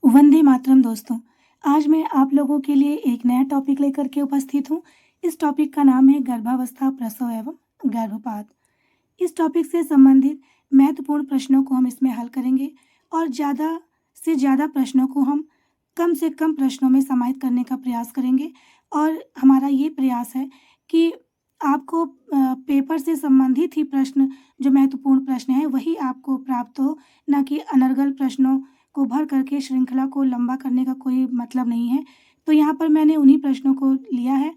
वंदे मातरम दोस्तों। आज मैं आप लोगों के लिए एक नया टॉपिक लेकर के उपस्थित हूँ। इस टॉपिक का नाम है गर्भावस्था, प्रसव एवं गर्भपात। इस टॉपिक से संबंधित महत्वपूर्ण प्रश्नों को हम इसमें हल करेंगे और ज़्यादा से ज़्यादा प्रश्नों को हम कम से कम प्रश्नों में समाहित करने का प्रयास करेंगे। और हमारा ये प्रयास है कि आपको पेपर से संबंधित ही प्रश्न, जो महत्वपूर्ण प्रश्न हैं, वही आपको प्राप्त हो, ना कि अनर्गल प्रश्नों को भर करके श्रृंखला को लंबा करने का कोई मतलब नहीं है। तो यहाँ पर मैंने उन्हीं प्रश्नों को लिया है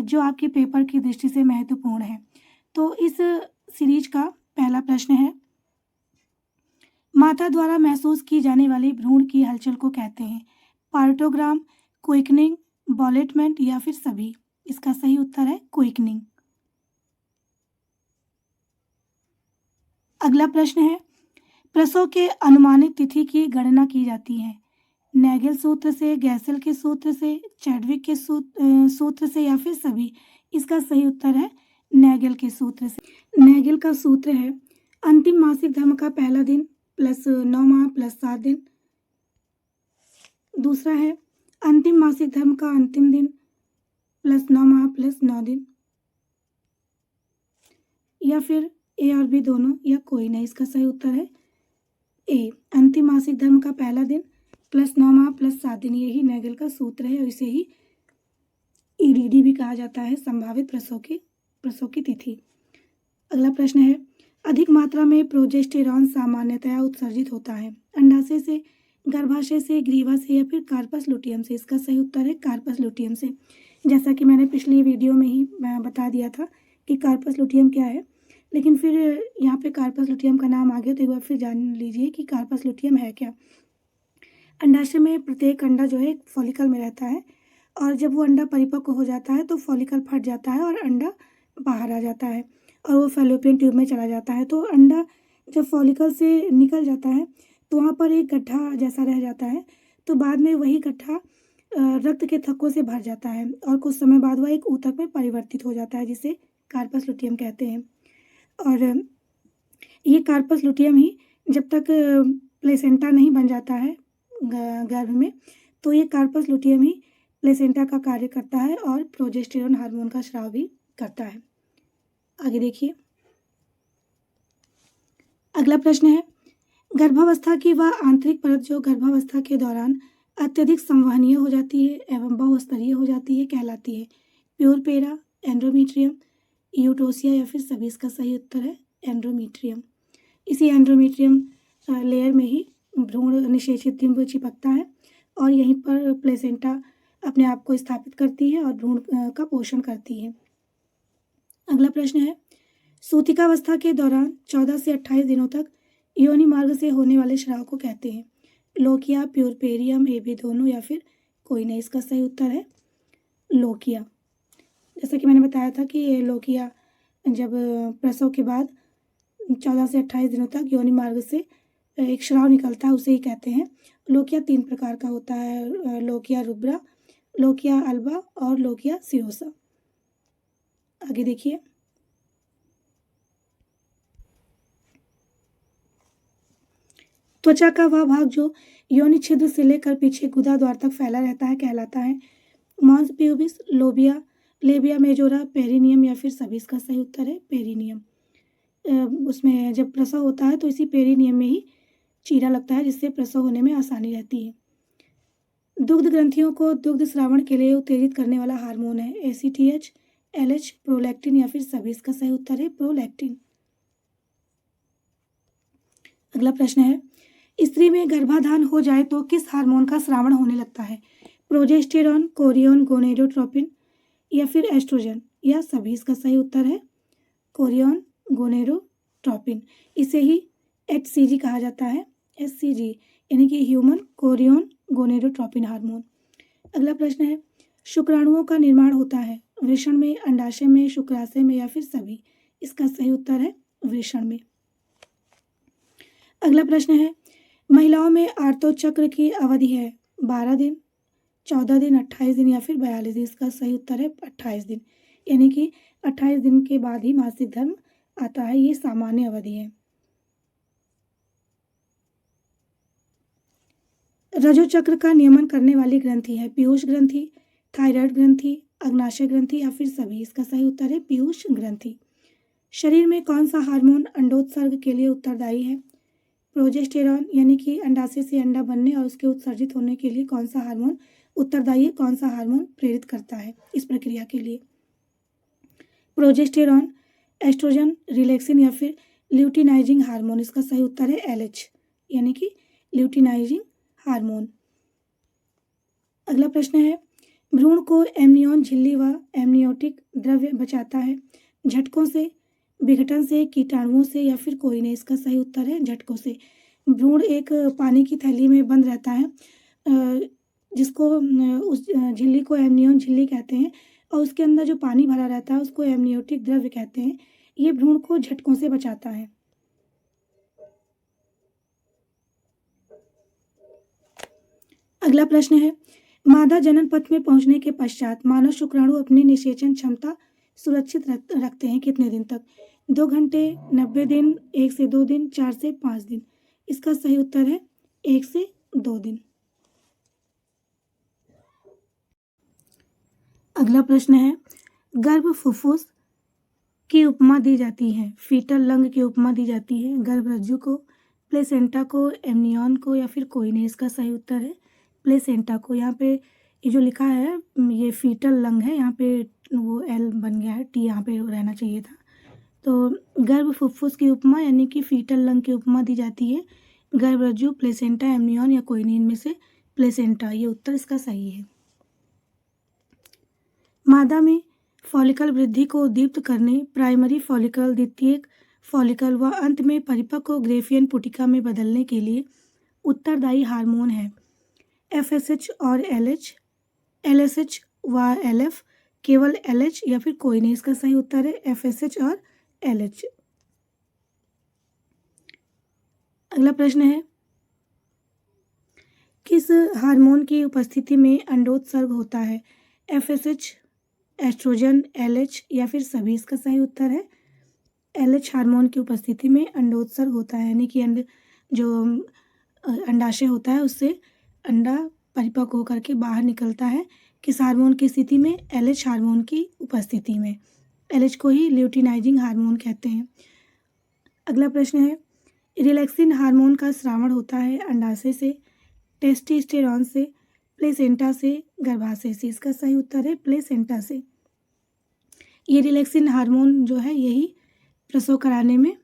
जो आपके पेपर की दृष्टि से महत्वपूर्ण है। तो इस सीरीज का पहला प्रश्न है, माता द्वारा महसूस की जाने वाली भ्रूण की हलचल को कहते हैं पार्टोग्राम, क्विकनिंग, बॉलेटमेंट या फिर सभी। इसका सही उत्तर है क्विकनिंग। अगला प्रश्न है, प्रसव के अनुमानित तिथि की गणना की जाती है नेगल सूत्र से, गैसल के सूत्र से, चैडविक के सूत्र से या फिर सभी। इसका सही उत्तर है नेगल के सूत्र से। नेगल का सूत्र है अंतिम मासिक धर्म का पहला दिन प्लस 9 माह प्लस 7 दिन। दूसरा है अंतिम मासिक धर्म का अंतिम दिन प्लस 9 माह प्लस 9 दिन। या फिर ए और बी दोनों या कोई नहीं। इसका सही उत्तर है ए, अंतिम मासिक धर्म का पहला दिन प्लस 9 माह प्लस 7 दिन। यही नेगल का सूत्र है और इसे ही ईडीडी भी कहा जाता है, संभावित प्रसव की तिथि। अगला प्रश्न है, अधिक मात्रा में प्रोजेस्टेरॉन सामान्यतया उत्सर्जित होता है अंडाशय से, गर्भाशय से, ग्रीवा से या फिर कार्पस लुटियम से। इसका सही उत्तर है कार्पस लुटियम से। जैसा कि मैंने पिछली वीडियो में ही बता दिया था कि कार्पस लुटियम क्या है, लेकिन फिर यहाँ पे कार्पस लुटियम का नाम आ गया तो एक बार फिर जान लीजिए कि कार्पस लुटियम है क्या। अंडाशय में प्रत्येक अंडा जो है एक फॉलिकल में रहता है और जब वो अंडा परिपक्व हो जाता है तो फॉलिकल फट जाता है और अंडा बाहर आ जाता है और वो फैलोपियन ट्यूब में चला जाता है। तो अंडा जब फॉलिकल से निकल जाता है तो वहाँ पर एक गड्ढा जैसा रह जाता है। तो बाद में वही गड्ढा रक्त के थक्कों से भर जाता है और कुछ समय बाद वह एक ऊतक में परिवर्तित हो जाता है, जिसे कार्पस लुटियम कहते हैं। और ये कार्पस लुटियम ही जब तक प्लेसेंटा नहीं बन जाता है गर्भ में, तो ये कार्पस लुटियम ही प्लेसेंटा का कार्य करता है और प्रोजेस्टेरॉन हार्मोन का स्राव भी करता है। आगे देखिए, अगला प्रश्न है, गर्भावस्था की वह आंतरिक परत जो गर्भावस्था के दौरान अत्यधिक संवहनीय हो जाती है एवं बहुस्तरीय हो जाती है कहलाती है प्यूरपेरा, एंड्रोमीट्रियम, यूटोसिया या फिर सभी। इसका सही उत्तर है एंड्रोमीट्रियम। इसी एंड्रोमीट्रियम लेयर में ही भ्रूण निषेचित डिंब चिपकता है और यहीं पर प्लेसेंटा अपने आप को स्थापित करती है और भ्रूण का पोषण करती है। अगला प्रश्न है, सूतिकावस्था के दौरान 14 से 28 दिनों तक योनि मार्ग से होने वाले स्राव को कहते हैं लोकिया, प्यूरपेरियम, ए बी दोनों या फिर कोई नहीं। इसका सही उत्तर है लोकिया। जैसा कि मैंने बताया था कि ये लोकिया जब प्रसव के बाद 14 से 28 दिनों तक योनि मार्ग से एक स्राव निकलता है उसे ही कहते हैं लोकिया। 3 प्रकार का होता है, लोकिया रुब्रा, लोकिया अल्बा और लोकिया सिरोसा। आगे देखिए, त्वचा का वह भाग जो योनि छिद्र से लेकर पीछे गुदा द्वार तक फैला रहता है कहलाता है मॉन्स प्यूबिस, लोबिया, लेबिया मेजोरा, पेरिनियम या फिर सभी। इसका सही उत्तर है पेरिनियम। उसमें जब प्रसव होता है तो इसी पेरिनियम में ही चीरा लगता है, जिससे प्रसव होने में आसानी रहती है। दुग्ध ग्रंथियों को दुग्ध स्रावण के लिए उत्तेजित करने वाला हार्मोन है एसीटीएच, एलएच, प्रोलैक्टिन या फिर सभी। इसका सही उत्तर है प्रोलैक्टिन। अगला प्रश्न है, स्त्री में गर्भाधान हो जाए तो किस हार्मोन का स्रावण होने लगता है प्रोजेस्टेरॉन, कोरियन, गोनेडोट्रोपिन या फिर एस्ट्रोजन या सभी। इसका सही उत्तर है कोरियन गोनेडोट्रोपिन। इसे ही एचसीजी कहा जाता है, एचसीजी यानी कि ह्यूमन कोरियन गोनेडोट्रोपिन हार्मोन। अगला प्रश्न है, शुक्राणुओं का निर्माण होता है वृषण में, अंडाशय में, शुक्राशय में या फिर सभी। इसका सही उत्तर है वृषण में। अगला प्रश्न है, महिलाओं में आर्तो चक्र की अवधि है 12 दिन, 14 दिन, 28 दिन या फिर 42 दिन। इसका सही उत्तर है 28 दिन, यानी कि 28 दिन के बाद ही मासिक धर्म आता है, ये सामान्य अवधि है। रजो चक्र का नियमन करने वाली ग्रंथि है पीयूष ग्रंथि, थायराइड ग्रंथि, अग्नाशय ग्रंथि या फिर सभी। इसका सही उत्तर है पीयूष ग्रंथि। शरीर में कौन सा हार्मोन अंडोत्सर्ग के लिए उत्तरदायी है? प्रोजेस्टेरॉन, यानी कि अंडाशय से अंडा बनने और उसके उत्सर्जित होने के लिए कौन सा हार्मोन उत्तरदायी है? कौन सा हार्मोन प्रेरित करता है इस प्रक्रिया के लिए? प्रोजेस्टेरॉन, एस्ट्रोजन, रिलैक्सिन या फिर ल्यूटिनाइजिंग हार्मोन। इसका सही उत्तर है LH, यानी कि ल्यूटिनाइजिंग हार्मोन। अगला प्रश्न है, भ्रूण को एमनियन झिल्ली व एमनियोटिक द्रव्य बचाता है? झटकों से, विघटन से, कीटाणुओं से या फिर कोई नहीं। इसका सही उत्तर है झटकों से। भ्रूण एक पानी की थैली में बंद रहता है, जिसको उस झिल्ली को एमनियन झिल्ली कहते हैं, और उसके अंदर जो पानी भरा रहता है उसको एमनियोटिक द्रव्य कहते हैं। ये भ्रूण को झटकों से बचाता है। अगला प्रश्न है, मादा जनन पथ में पहुंचने के पश्चात मानव शुक्राणु अपनी निषेचन क्षमता सुरक्षित रखते हैं कितने दिन तक? 2 घंटे, 90 दिन, 1 से 2 दिन, 4 से 5 दिन। इसका सही उत्तर है 1 से 2 दिन। अगला प्रश्न है, गर्भ फुफ्फुस की उपमा दी जाती है? फीटल लंग की उपमा दी जाती है? गर्भरज्जु को, प्लेसेंटा को, एमनियन को या फिर कोई नहीं। इसका सही उत्तर है प्लेसेंटा को। यहाँ पे ये जो लिखा है ये फीटल लंग है, यहाँ पे वो L बन गया है, T यहाँ पे रहना चाहिए था। तो गर्भ फुफ्फुस की उपमा यानी कि फीटल लंग की उपमा दी जाती है गर्भरज्जु, प्लेसेंटा, एमनियन या कोई नहीं। इनमें से प्लेसेंटा, ये उत्तर इसका सही है। मादा में फॉलिकल वृद्धि को उद्दीप्त करने प्राइमरी फॉलिकल, द्वितीयक फॉलिकल व अंत में परिपक्व ग्रेफियन पुटिका में बदलने के लिए उत्तरदायी हार्मोन है? FSH और LH, LSH व LF, केवल LH या फिर कोई नहीं। इसका सही उत्तर है FSH और LH। अगला प्रश्न है, किस हार्मोन की उपस्थिति में अंडोत्सर्ग होता है? FSH, एस्ट्रोजन, LH या फिर सभी। इसका सही उत्तर है LH हार्मोन की उपस्थिति में अंडोत्सर्ग होता है, यानी कि जो अंडाशय होता है उससे अंडा परिपक्व होकर के बाहर निकलता है। किस हार्मोन की स्थिति में? LH हार्मोन की उपस्थिति में। LH को ही ल्यूटिनाइजिंग हार्मोन कहते हैं। अगला प्रश्न है, रिलैक्सिन हार्मोन का स्रावण होता है अंडाशय से, टेस्टोस्टेरोन से, प्लेसेंटा से, गर्भाशय से। इसका सही उत्तर है प्लेसेंटा से। ये रिलैक्सिन हार्मोन जो है यही प्रसव कराने में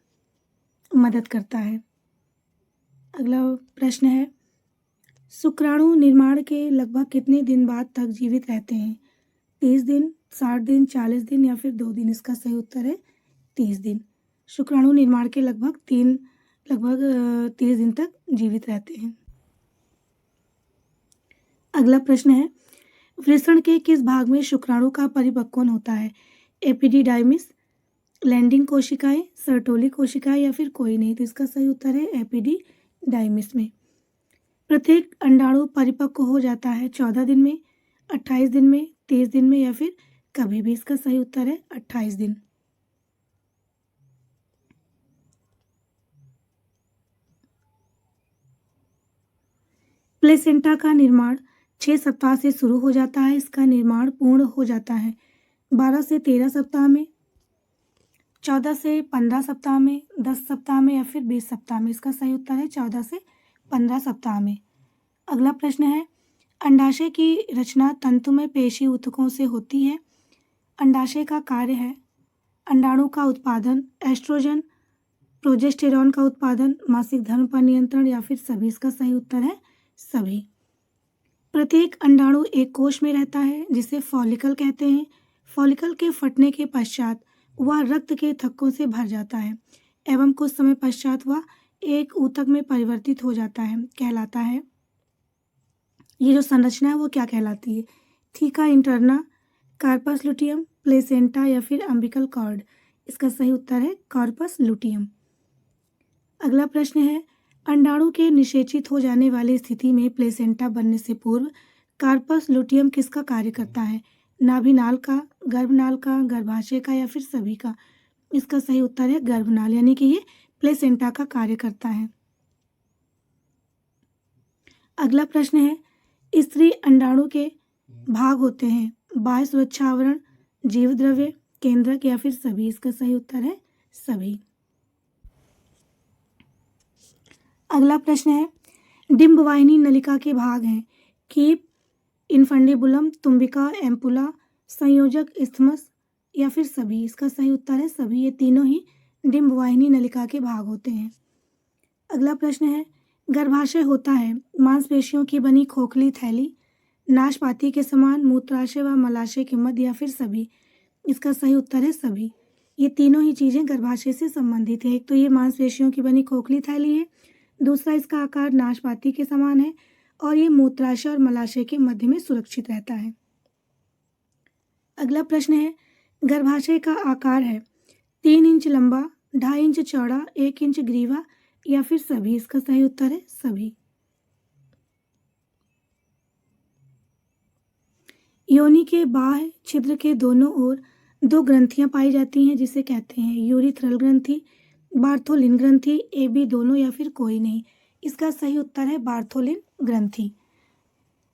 मदद करता है। अगला प्रश्न है, शुक्राणु निर्माण के लगभग कितने दिन बाद तक जीवित रहते हैं? 30 दिन, 60 दिन, 40 दिन या फिर 2 दिन। इसका सही उत्तर है 30 दिन। शुक्राणु निर्माण के लगभग 30 दिन तक जीवित रहते हैं। अगला प्रश्न है, वृषण के किस भाग में शुक्राणु का परिपक्वन होता है? एपिडिडाइमिस, लैंडिंग कोशिकाएं, सर्टोली कोशिकाएं या फिर कोई नहीं। तो इसका सही उत्तर है एपिडिडाइमिस में। प्रत्येक अंडाणु परिपक्व हो जाता है 14 दिन में, 28 दिन में, 30 दिन में या फिर कभी भी। इसका सही उत्तर है 28 दिन। प्लेसेंटा का निर्माण 6 सप्ताह से शुरू हो जाता है। इसका निर्माण पूर्ण हो जाता है 12 से 13 सप्ताह में, 14 से 15 सप्ताह में, 10 सप्ताह में या फिर 20 सप्ताह में। इसका सही उत्तर है 14 से 15 सप्ताह में। अगला प्रश्न है, अंडाशय की रचना तंतुमय पेशी ऊतकों से होती है। अंडाशय का कार्य है अंडाणु का उत्पादन, एस्ट्रोजन, प्रोजेस्टेरॉन का उत्पादन, मासिक धर्म पर नियंत्रण या फिर सभी। इसका सही उत्तर है सभी। प्रत्येक अंडाणु एक कोश में रहता है जिसे फॉलिकल कहते हैं। फॉलिकल के फटने के पश्चात वह रक्त के थक्कों से भर जाता है एवं कुछ समय पश्चात वह एक ऊतक में परिवर्तित हो जाता है, कहलाता है। ये जो संरचना है वो क्या कहलाती है? Theca interna, corpus luteum, placenta या फिर अम्बिकल कॉर्ड। इसका सही उत्तर है कार्पस लुटियम। अगला प्रश्न है, अंडाणु के निषेचित हो जाने वाली स्थिति में प्लेसेंटा बनने से पूर्व कार्पस लुटियम किसका कार्य करता है? नाभिनाल का, गर्भनाल का, गर्भाशय का या फिर सभी का। इसका सही उत्तर है गर्भनाल, यानी कि ये प्लेसेंटा का कार्य करता है। अगला प्रश्न है, स्त्री अंडाणु के भाग होते हैं, बाह्य सुरक्षा आवरण, जीव द्रव्य, केंद्रक या फिर सभी। इसका सही उत्तर है सभी। अगला प्रश्न है, डिंबवाहिनी नलिका के भाग हैं, कीप, इनफंडिबुलम, तुम्बिका, एम्पुला, संयोजक, इस्थमस या फिर सभी। इसका सही उत्तर है सभी। ये तीनों ही डिंबवाहिनी नलिका के भाग होते हैं। अगला प्रश्न है, गर्भाशय होता है मांसपेशियों की बनी खोखली थैली, नाशपाती के समान, मूत्राशय व मलाशय के मध्य या फिर सभी। इसका सही उत्तर है सभी। ये तीनों ही चीजें गर्भाशय से संबंधित है। एक तो ये मांसपेशियों की बनी खोखली थैली है, दूसरा इसका आकार नाशपाती के समान है और ये मूत्राशय और मलाशय के मध्य में सुरक्षित रहता है। अगला प्रश्न है, गर्भाशय का आकार है 3 इंच लंबा, 2.5 इंच चौड़ा, 1 इंच ग्रीवा या फिर सभी। इसका सही उत्तर है सभी। योनि के बाह्य छिद्र के दोनों ओर 2 ग्रंथियां पाई जाती हैं जिसे कहते हैं यूरिथ्रल ग्रंथि, बार्थोलिन ग्रंथि, AB दोनों या फिर कोई नहीं। इसका सही उत्तर है बार्थोलिन ग्रंथि।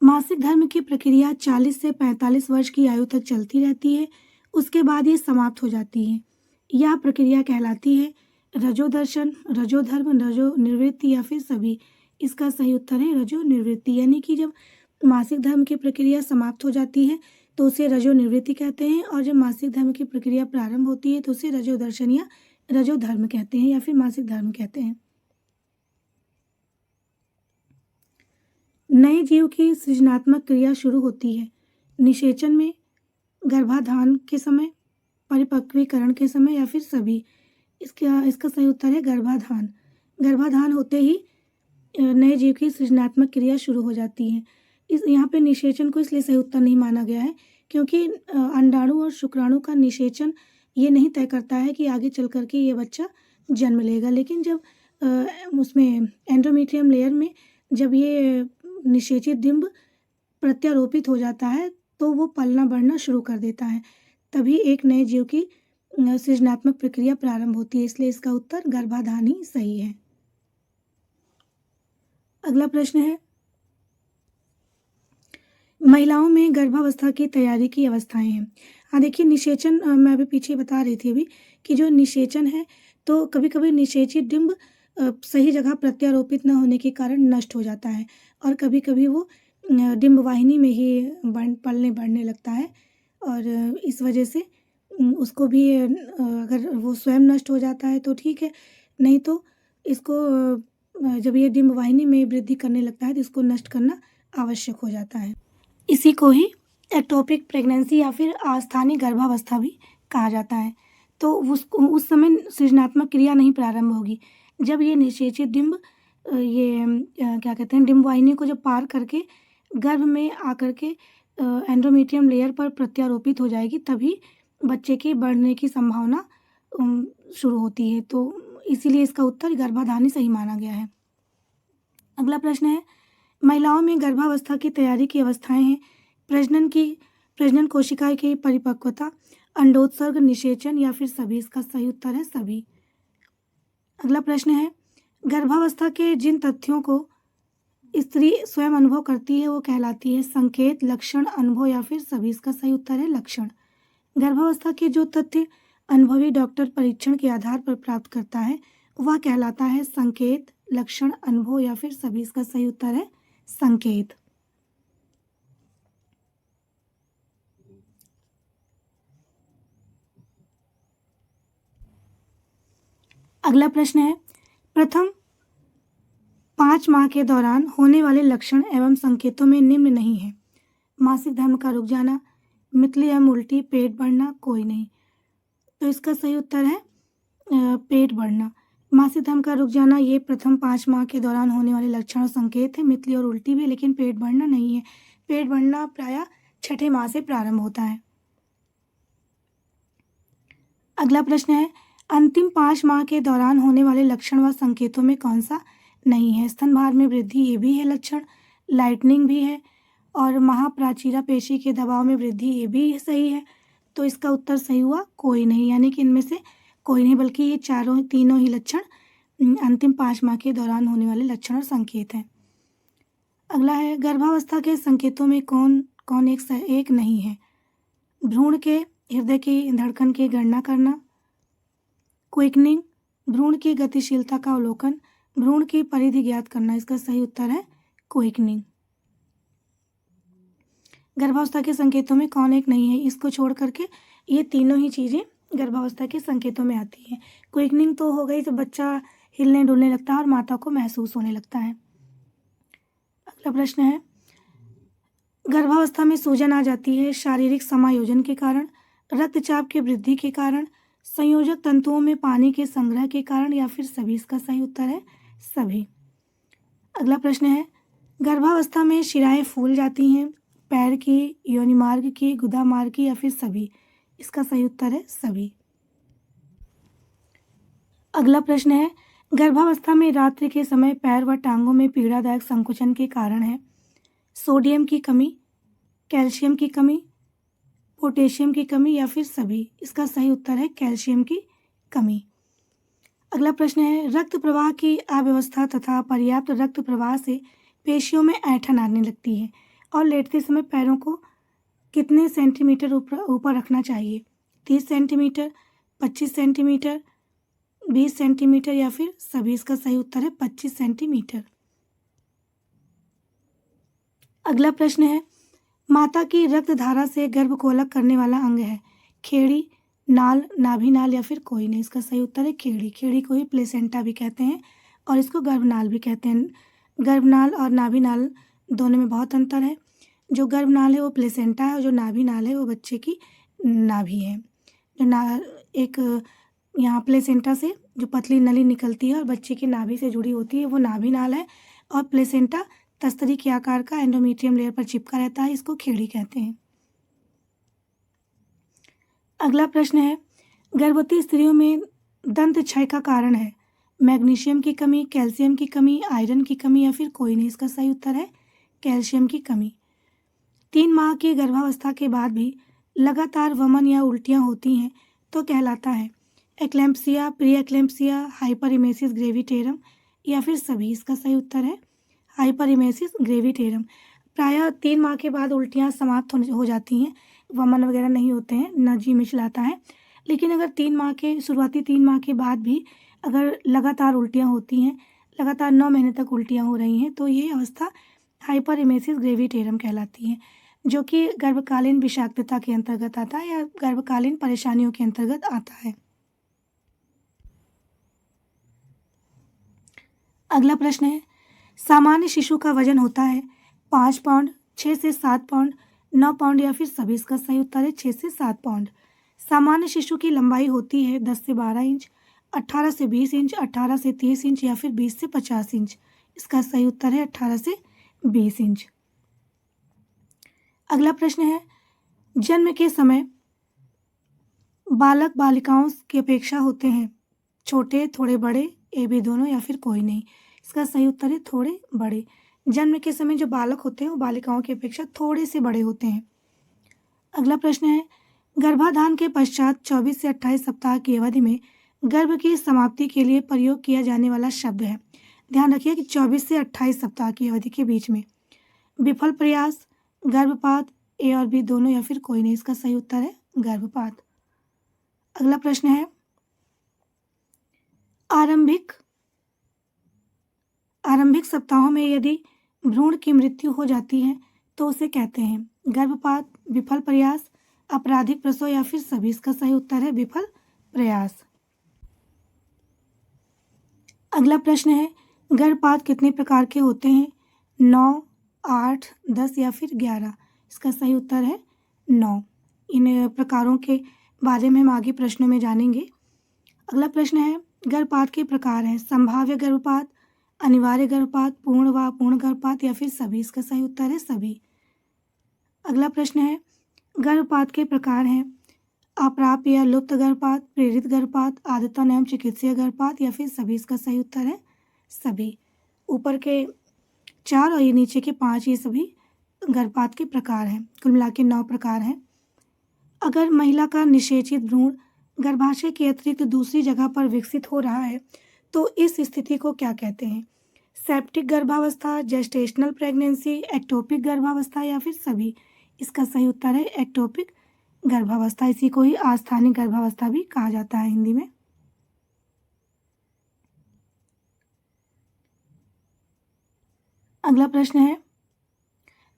मासिक धर्म की प्रक्रिया 40 से 45 वर्ष की आयु तक चलती रहती है, उसके बाद ये समाप्त हो जाती है। यह प्रक्रिया कहलाती है रजोदर्शन, रजोधर्म, रजो निवृत्ति या फिर सभी। इसका सही उत्तर है रजो निवृत्ति। यानी कि जब मासिक धर्म की प्रक्रिया समाप्त हो जाती है तो उसे रजो निवृत्ति कहते हैं, और जब मासिक धर्म की प्रक्रिया प्रारंभ होती है तो उसे रजोदर्शन या रजोधर्म कहते हैं या फिर मासिक धर्म कहते हैं। नए जीव की सृजनात्मक क्रिया शुरू होती है निषेचन में, गर्भाधान के समय, परिपक्वीकरण के समय या फिर सभी। इसका सही उत्तर है गर्भाधान। गर्भाधान होते ही नए जीव की सृजनात्मक क्रिया शुरू हो जाती है। यहाँ पे निषेचन को इसलिए सही उत्तर नहीं माना गया है क्योंकि अंडाणु और शुक्राणु का निषेचन ये नहीं तय करता है कि आगे चल करके ये बच्चा जन्म लेगा, लेकिन जब उसमें एंडोमेट्रियम लेयर में जब ये निषेचित डिंब प्रत्यारोपित हो जाता है तो वो पलना बढ़ना शुरू कर देता है, तभी एक नए जीव की सृजनात्मक प्रक्रिया प्रारंभ होती है। इसलिए इसका उत्तर गर्भाधान ही सही है। अगला प्रश्न है, महिलाओं में गर्भावस्था की तैयारी की अवस्थाएं हैं। हाँ देखिए, निषेचन मैं अभी पीछे बता रही थी अभी कि जो निषेचन है तो कभी कभी निषेचित डिंब सही जगह प्रत्यारोपित न होने के कारण नष्ट हो जाता है और कभी कभी वो डिंब वाहिनी में ही पलने बढ़ने लगता है, और इस वजह से उसको भी अगर वो स्वयं नष्ट हो जाता है तो ठीक है, नहीं तो इसको जब ये डिंब वाहिनी में वृद्धि करने लगता है तो इसको नष्ट करना आवश्यक हो जाता है। इसी को ही एक्टोपिक प्रेगनेंसी या फिर अस्थायी गर्भावस्था भी कहा जाता है। तो उस समय सृजनात्मक क्रिया नहीं प्रारंभ होगी। जब ये निषेचित डिंब क्या कहते हैं, डिंब वाहिनी को जब पार करके गर्भ में आकर के एंडोमेट्रियम लेयर पर प्रत्यारोपित हो जाएगी तभी बच्चे के बढ़ने की संभावना शुरू होती है। तो इसीलिए इसका उत्तर गर्भाधान ही सही माना गया है। अगला प्रश्न है, महिलाओं में गर्भावस्था की तैयारी की अवस्थाएं हैं प्रजनन कोशिका की परिपक्वता, अंडोत्सर्ग, निषेचन या फिर सभी। इसका सही उत्तर है सभी। अगला प्रश्न है, गर्भावस्था के जिन तथ्यों को स्त्री स्वयं अनुभव करती है वो कहलाती है संकेत, लक्षण, अनुभव या फिर सभी। इसका सही उत्तर है लक्षण। गर्भावस्था के जो तथ्य अनुभवी डॉक्टर परीक्षण के आधार पर प्राप्त करता है वह कहलाता है संकेत, लक्षण, अनुभव या फिर सभी। इसका सही उत्तर है संकेत। अगला प्रश्न है, प्रथम 5 माह के दौरान होने वाले लक्षण एवं संकेतों में निम्न नहीं है। मासिक धर्म का रुक जाना, मितली एवं उल्टी, पेट बढ़ना, कोई नहीं। तो इसका सही उत्तर है पेट बढ़ना। मासिक धर्म का रुक जाना ये प्रथम 5 माह के दौरान होने वाले लक्षण और संकेत है, मितली और उल्टी भी, लेकिन पेट बढ़ना नहीं है। पेट बढ़ना प्रायः 6ठे माह से प्रारंभ होता है। अगला प्रश्न है, अंतिम 5 माह के दौरान होने वाले लक्षण व संकेतों में कौन सा नहीं है। स्तनभार में वृद्धि ये भी है लक्षण, लाइटनिंग भी है, और महाप्राचीरा पेशी के दबाव में वृद्धि ये भी सही है। तो इसका उत्तर सही हुआ कोई नहीं, यानी कि इनमें से कोई नहीं, बल्कि ये तीनों ही लक्षण अंतिम 5 माह के दौरान होने वाले लक्षण और संकेत हैं। अगला है गर्भावस्था के संकेतों में कौन कौन एक नहीं है। भ्रूण के हृदय की धड़कन की गणना करना, क्विकनिंग, भ्रूण की गतिशीलता का अवलोकन, भ्रूण की परिधि ज्ञात करना। इसका सही उत्तर है क्विकनिंग। गर्भावस्था के संकेतों में कौन एक नहीं है, इसको छोड़ करके ये तीनों ही चीज़ें गर्भावस्था के संकेतों में आती हैं। क्विकनिंग तो हो गई, तो बच्चा हिलने डुलने लगता है और माता को महसूस होने लगता है। अगला प्रश्न है गर्भावस्था में सूजन आ जाती है शारीरिक समायोजन के कारण, रक्तचाप की वृद्धि के कारण, संयोजक तंतुओं में पानी के संग्रह के कारण, या फिर सभी। इसका सही उत्तर है सभी। अगला प्रश्न है गर्भावस्था में शिराएं फूल जाती हैं, पैर की, योनि मार्ग की, गुदा मार्ग की, या फिर सभी। इसका सही उत्तर है सभी। अगला प्रश्न है गर्भावस्था में रात्रि के समय पैर व टांगों में पीड़ादायक संकुचन के कारण है सोडियम की कमी, कैल्शियम की कमी, पोटेशियम की कमी, या फिर सभी। इसका सही उत्तर है कैल्शियम की कमी। अगला प्रश्न है रक्त प्रवाह की अव्यवस्था तथा पर्याप्त रक्त प्रवाह से पेशियों में ऐंठन आने लगती है और लेटते समय पैरों को कितने सेंटीमीटर ऊपर रखना चाहिए। 30 सेंटीमीटर, 25 सेंटीमीटर, 20 सेंटीमीटर, या फिर सभी। इसका सही उत्तर है 25 सेंटीमीटर। अगला प्रश्न है माता की रक्त धारा से गर्भ को अलग करने वाला अंग है खेड़ी, नाल, नाभि नाल, या फिर कोई नहीं। इसका सही उत्तर है खेड़ी। खेड़ी को ही प्लेसेंटा भी कहते हैं और इसको गर्भनाल भी कहते हैं। गर्भनाल और नाभि नाल दोनों में बहुत अंतर है। जो गर्भनाल है वो प्लेसेंटा है और जो नाभि नाल है वो बच्चे की नाभि है। जो एक यहाँ प्लेसेंटा से जो पतली नली निकलती है और बच्चे की नाभि से जुड़ी होती है वो नाभि नाल है, और प्लेसेंटा तस्तरी के आकार का एंडोमेट्रियम लेयर पर चिपका रहता है, इसको खेड़ी कहते हैं। अगला प्रश्न है गर्भवती स्त्रियों में दंत क्षय का कारण है मैग्नीशियम की कमी, कैल्शियम की कमी, आयरन की कमी, या फिर कोई नहीं। इसका सही उत्तर है कैल्शियम की कमी। 3 माह की गर्भावस्था के बाद भी लगातार वमन या उल्टियाँ होती हैं तो कहलाता है एक्लैम्पसिया, प्री एक्लैम्पसिया, हाइपरिमेसिस ग्रेविटेरम, या फिर सभी। इसका सही उत्तर है हाइपरिमेसिस ग्रेविटेरम। प्रायः 3 माह के बाद उल्टियाँ समाप्त हो जाती हैं, वमन वगैरह नहीं होते हैं, न जी मिचलाता है। लेकिन अगर 3 माह के शुरुआती 3 माह के बाद भी अगर लगातार उल्टियाँ होती हैं, लगातार 9 महीने तक उल्टियाँ हो रही हैं, तो ये अवस्था हाइपरिमेसिस ग्रेविटेरम कहलाती है, जो कि गर्भकालीन विषाक्तता के अंतर्गत आता है या गर्भकालीन परेशानियों के अंतर्गत आता है। अगला प्रश्न है सामान्य शिशु का वजन होता है 5 पाउंड, 6 से 7 पाउंड, 9 पाउंड, या फिर सभी। इसका सही उत्तर है 6 से 7 पाउंड। सामान्य शिशु की लंबाई होती है 10 से 12 इंच, 18 से 20 इंच, 18 से 30 इंच, या फिर 20 से 50 इंच। इसका सही उत्तर है 18 से 20 इंच। अगला प्रश्न है जन्म के समय बालक बालिकाओं की अपेक्षा होते हैं छोटे, थोड़े बड़े, ए बी दोनों, या फिर कोई नहीं। इसका सही उत्तर है थोड़े बड़े। जन्म के समय जो बालक होते हैं वो बालिकाओं की अपेक्षा थोड़े से बड़े होते हैं। अगला प्रश्न है गर्भाधान के पश्चात 24 से 28 सप्ताह की अवधि में गर्भ की समाप्ति के लिए प्रयोग किया जाने वाला शब्द है। ध्यान रखिए कि 24 से 28 सप्ताह की अवधि के बीच में। विफल प्रयास, गर्भपात, ए और बी दोनों, या फिर कोई नहीं। इसका सही उत्तर है गर्भपात। अगला प्रश्न है आरंभिक सप्ताहों में यदि भ्रूण की मृत्यु हो जाती है तो उसे कहते हैं गर्भपात, विफल प्रयास, आपराधिक प्रसव, या फिर सभी। इसका सही उत्तर है विफल प्रयास। अगला प्रश्न है गर्भपात कितने प्रकार के होते हैं 9, 8, 10, या फिर 11। इसका सही उत्तर है 9। इन प्रकारों के बारे में हम आगे प्रश्नों में जानेंगे। अगला प्रश्न है गर्भपात के प्रकार हैं संभाव्य गर्भपात, अनिवार्य गर्भपात, पूर्ण व अपूर्ण गर्भपात, या फिर सभी। इसका सही उत्तर है सभी। अगला प्रश्न है गर्भपात के प्रकार हैं अप्राप्य या लुप्त गर्भपात, प्रेरित गर्भपात, आदतन एवं चिकित्सीय गर्भपात, या फिर सभी। इसका सही उत्तर है सभी। ऊपर के 4 और ये नीचे के 5 ये सभी गर्भपात के प्रकार हैं। कुल मिला के 9 प्रकार हैं। अगर महिला का निषेचित भ्रूण गर्भाशय के अतिरिक्त दूसरी जगह पर विकसित हो रहा है तो इस स्थिति को क्या कहते हैं सेप्टिक गर्भावस्था, जेस्टेशनल प्रेगनेंसी, एक्टोपिक गर्भावस्था या फिर सभी? इसका सही उत्तर है एक्टोपिक गर्भावस्था। इसी को ही अस्थानिक गर्भावस्था भी कहा जाता है हिंदी में। अगला प्रश्न है,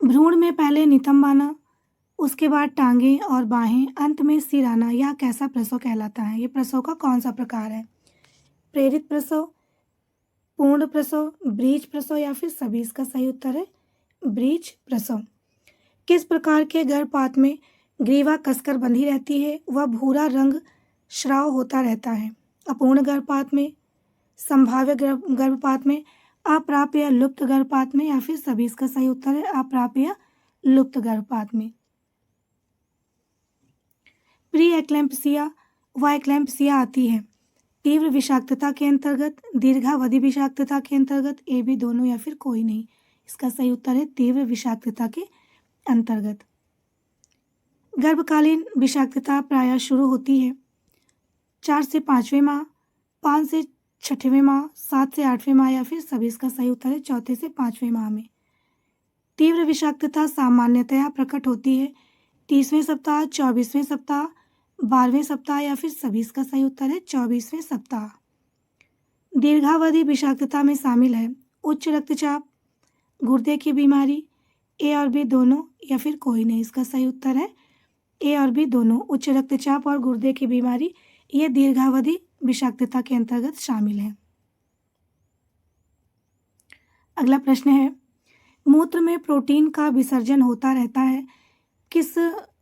भ्रूण में पहले नितंब आना, उसके बाद टांगे और बाहें, अंत में सिर आना, यह कैसा प्रसव कहलाता है? ये प्रसव का कौन सा प्रकार है? प्रेरित प्रसव, पूर्ण प्रसव, ब्रीच प्रसव या फिर सभी? इसका सही उत्तर है ब्रीच प्रसव। किस प्रकार के गर्भपात में ग्रीवा कसकर बंधी रहती है, वह भूरा रंग श्राव होता रहता है? अपूर्ण गर्भपात में, संभाव्य गर्भपात में, अप्राप्य या लुप्त गर्भपात में या फिर सभी? इसका सही उत्तर है अप्राप्य या लुप्त गर्भपात में। प्री एक्लैम्पसिया व एक्लैम्पसिया आती है तीव्र विषाक्तता के अंतर्गत, दीर्घावधि विषाक्तता के अंतर्गत, ए बी दोनों या फिर कोई नहीं? इसका सही उत्तर है तीव्र विषाक्तता के अंतर्गत। गर्भकालीन विषाक्तता प्रायः शुरू होती है 4 से 5वें माह, 5 से 6वें माह, 7 से 8वें माह या फिर सभी? इसका सही उत्तर है 4 से 5वें माह में। तीव्र विषाक्तता सामान्यतया प्रकट होती है 30वें सप्ताह, 24वें सप्ताह, 12वें सप्ताह या फिर सभी? इसका सही उत्तर है 24वें सप्ताह। दीर्घावधि विषाक्तता में शामिल है उच्च रक्तचाप, गुर्दे की बीमारी, ए और बी दोनों या फिर कोई नहीं? इसका सही उत्तर है ए और बी दोनों। उच्च रक्तचाप और गुर्दे की बीमारी ये दीर्घावधि विषाक्तता के अंतर्गत शामिल है। अगला प्रश्न है, मूत्र में प्रोटीन का विसर्जन होता रहता है किस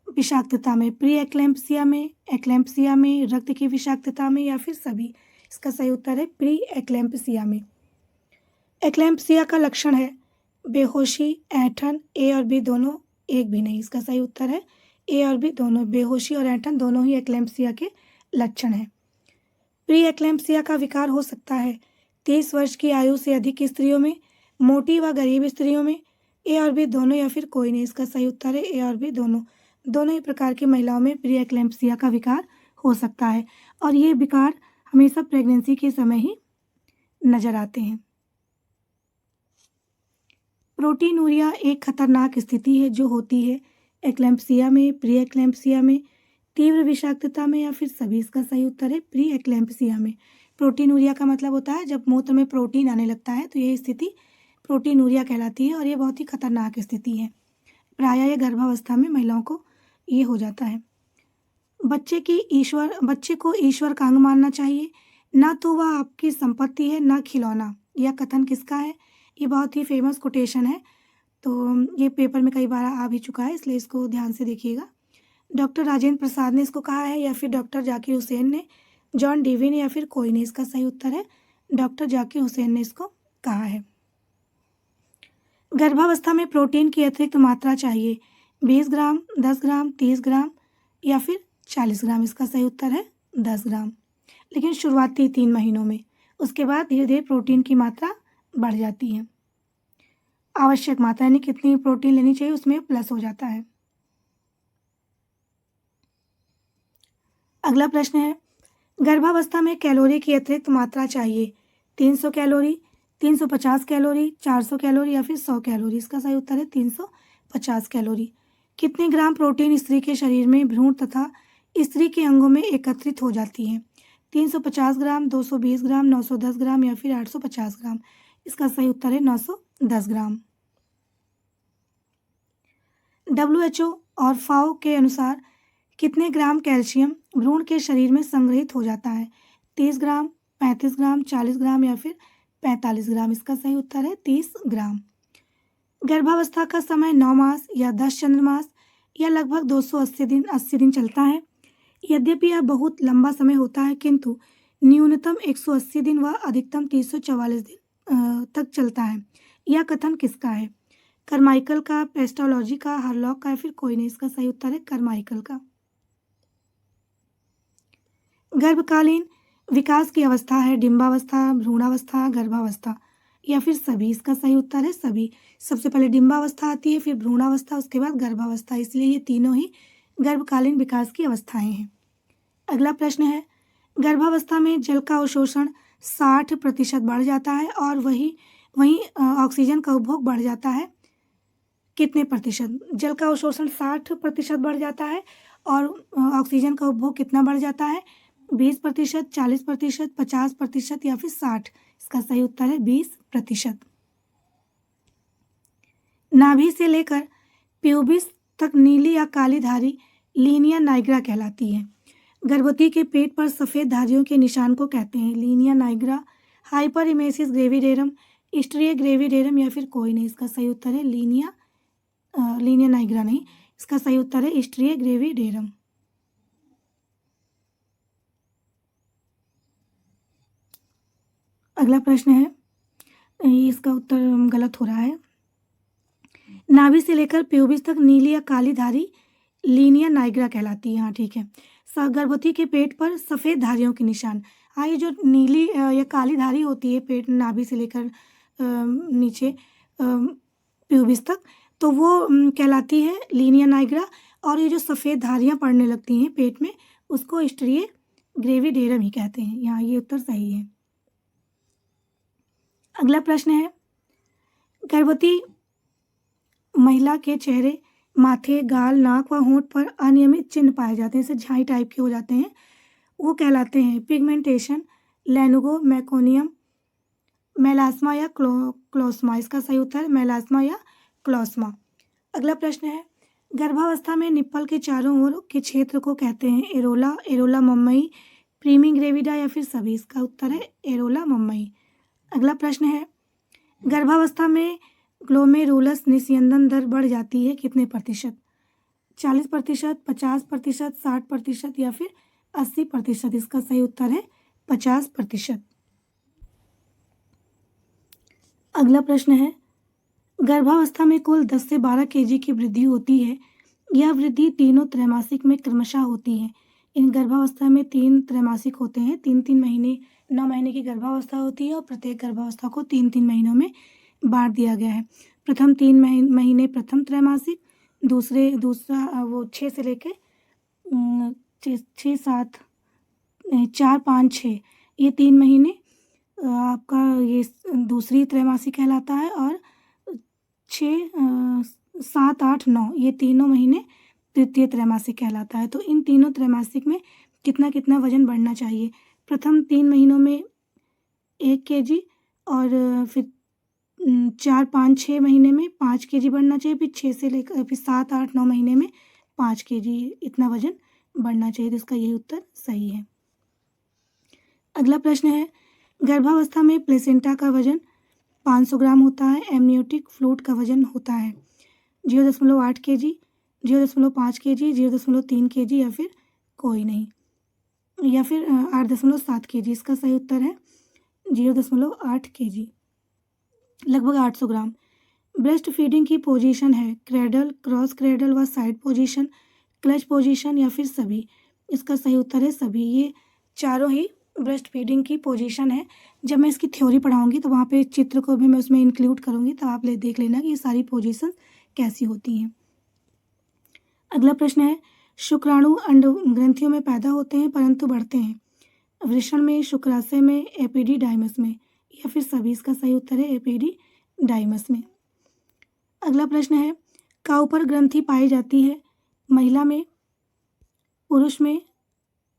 विषाक्तता में? प्री एक्लैम्पसिया में, एक्लैम्पसिया में, रक्त की विषाक्तता में या फिर सभी? इसका सही उत्तर है प्री एक्लैम्पसिया में। एक्लैम्पसिया का लक्षण है बेहोशी, ऐंठन, ए और बी दोनों, एक भी नहीं? इसका सही उत्तर है ए और बी दोनों। बेहोशी और ऐंठन दोनों ही एक्लैम्पसिया के लक्षण हैं। प्री एक्लैम्पसिया का विकार हो सकता है 30 वर्ष की आयु से अधिक स्त्रियों में, मोटी व गरीब स्त्रियों में, ए और बी दोनों या फिर कोई नहीं? इसका सही उत्तर है ए और बी दोनों। दोनों ही प्रकार की महिलाओं में प्री एक्लैम्पसिया का विकार हो सकता है और ये विकार हमेशा प्रेगनेंसी के समय ही नजर आते हैं। प्रोटीनूरिया एक खतरनाक स्थिति है जो होती है एक्लैम्पसिया में, प्री एक्लैम्पसिया में, तीव्र विषाक्तता में या फिर सभी? इसका सही उत्तर है प्री एक्लैम्पसिया में। प्रोटीनूरिया का मतलब होता है जब मूत्र में प्रोटीन आने लगता है, तो यह स्थिति प्रोटीनूरिया कहलाती है और ये बहुत ही खतरनाक स्थिति है। प्रायः ये गर्भावस्था में महिलाओं को ये हो जाता है। बच्चे को ईश्वर का अंग मानना चाहिए, ना तो वह आपकी संपत्ति है ना खिलौना। यह कथन किसका है? ये बहुत ही फेमस कोटेशन है, तो ये पेपर में कई बार आ भी चुका है, इसलिए इसको ध्यान से देखिएगा। डॉक्टर राजेंद्र प्रसाद ने इसको कहा है या फिर डॉक्टर जाकिर हुसैन ने, जॉन डीवी ने या फिर कोई नहीं? इसका सही उत्तर है डॉक्टर जाकिर हुसैन ने इसको कहा है। गर्भावस्था में प्रोटीन की अतिरिक्त मात्रा चाहिए 20 ग्राम, 10 ग्राम, 30 ग्राम या फिर 40 ग्राम? इसका सही उत्तर है 10 ग्राम, लेकिन शुरुआती 3 महीनों में। उसके बाद धीरे धीरे प्रोटीन की मात्रा बढ़ जाती है। आवश्यक मात्रा यानी कितनी प्रोटीन लेनी चाहिए उसमें प्लस हो जाता है। अगला प्रश्न है, गर्भावस्था में कैलोरी की अतिरिक्त मात्रा चाहिए 300 कैलोरी, 350 कैलोरी, 400 कैलोरी या फिर 100 कैलोरी? इसका सही उत्तर है 350 कैलोरी। कितने ग्राम प्रोटीन स्त्री के शरीर में भ्रूण तथा स्त्री के अंगों में एकत्रित हो जाती है? 350 ग्राम, 220 ग्राम, 910 ग्राम या फिर 850 ग्राम? इसका सही उत्तर है 910 ग्राम। WHO और FAO के अनुसार कितने ग्राम कैल्शियम भ्रूण के शरीर में संग्रहित हो जाता है? 30 ग्राम, 35 ग्राम, 40 ग्राम या फिर 45 ग्राम? इसका सही उत्तर है 30 ग्राम। गर्भावस्था का समय 9 मास या 10 चंद्रमास या लगभग 280 दिन चलता है। यद्यपि यह बहुत लंबा समय होता है, किंतु न्यूनतम 180 दिन व अधिकतम 344 दिन तक चलता है। यह कथन किसका है? करमाइकल का, पेस्टोलॉजी का, हरलॉक का या फिर कोई नहीं? इसका सही उत्तर है करमाइकल का। गर्भकालीन विकास की अवस्था है डिंबावस्था, भ्रूणावस्था, गर्भावस्था या फिर सभी? इसका सही उत्तर है सभी। सबसे पहले डिंबावस्था आती है, फिर भ्रूणावस्था, उसके बाद गर्भावस्था, इसलिए ये तीनों ही गर्भकालीन विकास की अवस्थाएं हैं। अगला प्रश्न है, गर्भावस्था में जल का अवशोषण 60% बढ़ जाता है और वही वहीं ऑक्सीजन का उपभोग बढ़ जाता है कितने प्रतिशत? जल का अवशोषण 60% बढ़ जाता है और ऑक्सीजन का उपभोग कितना बढ़ जाता है? 20%, 40%, 50% या फिर 60? इसका सही उत्तर है 20%। नाभि से लेकर प्यूबिस तक नीली या काली धारी लीनिया नाइग्रा कहलाती है। गर्भवती के पेट पर सफेद धारियों के निशान को कहते हैं लीनिया नाइग्रा, हाइपरिमेसिस ग्रेविडेरम, स्ट्रिया ग्रेविडेरम या फिर कोई नहीं। इसका सही उत्तर है लीनिया नाइग्रा नहीं, इसका सही उत्तर है स्ट्रिया ग्रेविडेरम। अगला प्रश्न है, इसका उत्तर गलत हो रहा है। नाभि से लेकर प्यूबिस तक नीली या काली धारी लीनिया नाइग्रा कहलाती है। हाँ ठीक है। गर्भवती के पेट पर सफ़ेद धारियों के निशान, हाँ ये जो नीली या काली धारी होती है पेट नाभि से लेकर नीचे प्यूबिस तक, तो वो कहलाती है लीनिया नाइग्रा, और ये जो सफ़ेद धारियाँ पड़ने लगती हैं पेट में उसको स्ट्रिया ग्रेविडेरम ही कहते हैं। यहाँ ये उत्तर सही है। अगला प्रश्न है, गर्भवती महिला के चेहरे, माथे, गाल, नाक व होंठ पर अनियमित चिन्ह पाए जाते हैं, जैसे झाई टाइप के हो जाते हैं, वो कहलाते हैं पिगमेंटेशन, लेनुगो, मैकोनियम, मेलास्मा या क्लोस्मा। इसका सही उत्तर मेलास्मा या क्लोस्मा। अगला प्रश्न है, गर्भावस्था में निप्पल के चारों ओर के क्षेत्र को कहते हैं एरोला, एरोला मम्मई, प्रीमी ग्रेविडा या फिर सभी? इसका उत्तर है एरोला मम्मई। अगला प्रश्न है, गर्भावस्था में ग्लोमेरुलस निस्यंदन दर बढ़ जाती है कितने प्रतिशत? 40%, 50%, 60% या फिर 80%? इसका सही उत्तर है 50%। अगला प्रश्न है, गर्भावस्था में कुल 10 से 12 kg की वृद्धि होती है। यह वृद्धि तीनों त्रैमासिक में क्रमशः होती है। इन गर्भावस्था में 3 त्रैमासिक होते हैं, 3-3 महीने, 9 महीने की गर्भावस्था होती है और प्रत्येक गर्भावस्था को 3-3 महीनों में बांट दिया गया है। प्रथम 3 महीने प्रथम त्रैमासिक, दूसरा वो 6 से लेके 6-7, 4-5-6 ये 3 महीने आपका ये दूसरी त्रैमासिक कहलाता है, और 6, 7, 8, 9 ये तीनों महीने तृतीय त्रैमासिक कहलाता है। तो इन तीनों त्रैमासिक में कितना कितना वजन बढ़ना चाहिए? प्रथम 3 महीनों में 1 kg, और फिर 4-5-6 महीने में 5 kg बढ़ना चाहिए, फिर 6 से लेकर फिर 7-8-9 महीने में 5 kg, इतना वजन बढ़ना चाहिए। तो इसका यही उत्तर सही है। अगला प्रश्न है, गर्भावस्था में प्लेसेंटा का वजन 500 ग्राम होता है, एमनियोटिक फ्लूइड का वजन होता है 0.8 kg, 0.5 kg, 0.3 kg या फिर कोई नहीं, या फिर 8.7 kg? इसका सही उत्तर है 0.8 kg, लगभग 800 ग्राम। ब्रेस्ट फीडिंग की पोजीशन है क्रेडल, क्रॉस क्रेडल व साइड पोजीशन, क्लच पोजीशन या फिर सभी? इसका सही उत्तर है सभी। ये चारों ही ब्रेस्ट फीडिंग की पोजीशन है। जब मैं इसकी थ्योरी पढ़ाऊंगी तो वहाँ पे चित्र को भी मैं उसमें इंक्लूड करूंगी, तब आप देख लेना कि ये सारी पोजीशन कैसी होती हैं। अगला प्रश्न है, शुक्राणु अंड ग्रंथियों में पैदा होते हैं परंतु बढ़ते हैं, वृषण में, शुक्राशय में, एपिडिडाइमस में या फिर सभी? इसका सही उत्तर है एपिडिडाइमस में। अगला प्रश्न है, काउपर ग्रंथि पाई जाती है महिला में, पुरुष में,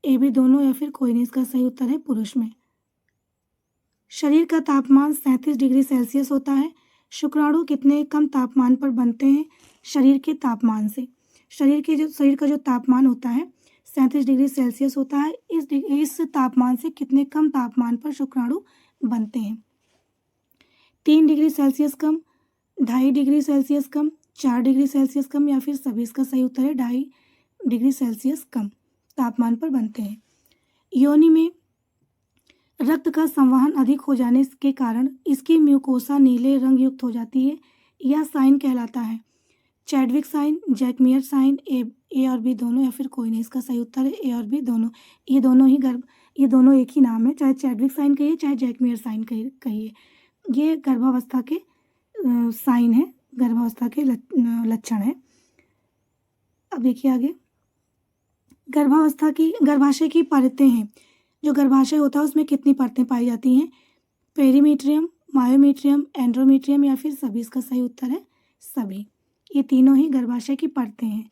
ए बी दोनों या फिर कोई नहीं? इसका सही उत्तर है पुरुष में। शरीर का तापमान 37 डिग्री सेल्सियस होता है। शुक्राणु कितने कम तापमान पर बनते हैं शरीर के तापमान से? शरीर का जो तापमान होता है 37 डिग्री सेल्सियस होता है। इस तापमान से कितने कम तापमान पर शुक्राणु बनते हैं? 3 डिग्री सेल्सियस कम, 2.5 डिग्री सेल्सियस कम, 4 डिग्री सेल्सियस कम या फिर सभी? इसका सही उत्तर है 2.5 डिग्री सेल्सियस कम तापमान पर बनते हैं। योनि में रक्त का संवहन अधिक हो जाने के कारण इसकी म्यूकोसा नीले रंग युक्त हो जाती है। यह साइन कहलाता है चैडविक साइन, जैकमियर साइन, ए और बी दोनों या फिर कोई नहीं? इसका सही उत्तर है ए और बी दोनों। ये दोनों एक ही नाम है, चाहे चैडविक साइन कहिए चाहे जैकमियर साइन कहिए। ये गर्भावस्था के साइन है, गर्भावस्था के लक्षण है। अब देखिए आगे, गर्भाशय की परतें हैं। जो गर्भाशय होता है उसमें कितनी परतें पाई जाती हैं? पेरीमीट्रियम, मायोमीट्रियम, एंड्रोमीट्रियम या फिर सभी? इसका सही उत्तर है सभी। ये तीनों ही गर्भाशय की परतें हैं।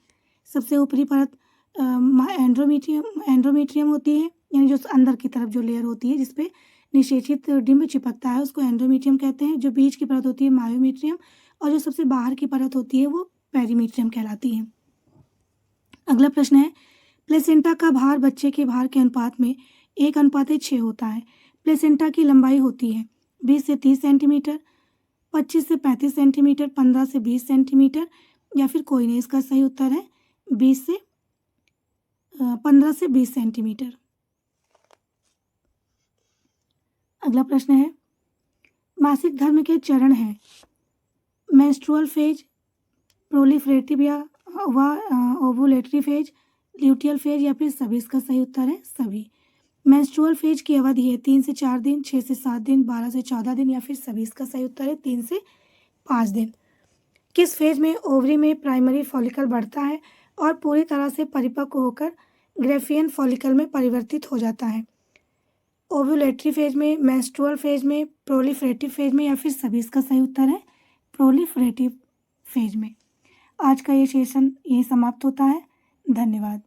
सबसे ऊपरी परत एंड्रोमीट्रियम होती है, यानी जो अंदर की तरफ जो लेयर होती है जिसपे निषेचित डिंब चिपकता है उसको एंड्रोमीट्रियम कहते हैं। जो बीच की परत होती है मायोमीट्रियम, और जो सबसे बाहर की परत होती है वो पेरीमीट्रियम कहलाती है। अगला प्रश्न है, प्लेसेंटा का भार बच्चे के भार के अनुपात में 1:6 होता है। प्लेसेंटा की लंबाई होती है 20 से 30 सेंटीमीटर, 25 से 35 सेंटीमीटर, 15 से 20 सेंटीमीटर या फिर कोई नहीं। इसका सही उत्तर है 15 से 20 सेंटीमीटर। अगला प्रश्न है, मासिक धर्म के चरण हैं मेंस्ट्रुअल फेज, प्रोलिफरेटिव या ओवुलेटरी फेज, ल्यूटियल फेज या फिर सभी? इसका सही उत्तर है सभी। मेंस्ट्रुअल फेज की अवधि है 3 से 4 दिन, 6 से 7 दिन, 12 से 14 दिन या फिर सभी? इसका सही उत्तर है 3 से 5 दिन। किस फेज में ओवरी में प्राइमरी फॉलिकल बढ़ता है और पूरी तरह से परिपक्व होकर ग्रेफियन फॉलिकल में परिवर्तित हो जाता है? ओव्यूलेटरी फेज में, मेंस्ट्रुअल फेज में, प्रोलिफरेटिव फेज में या फिर सभी? इसका सही उत्तर है प्रोलिफरेटिव फेज में। आज का ये सेशन यही समाप्त होता है। धन्यवाद।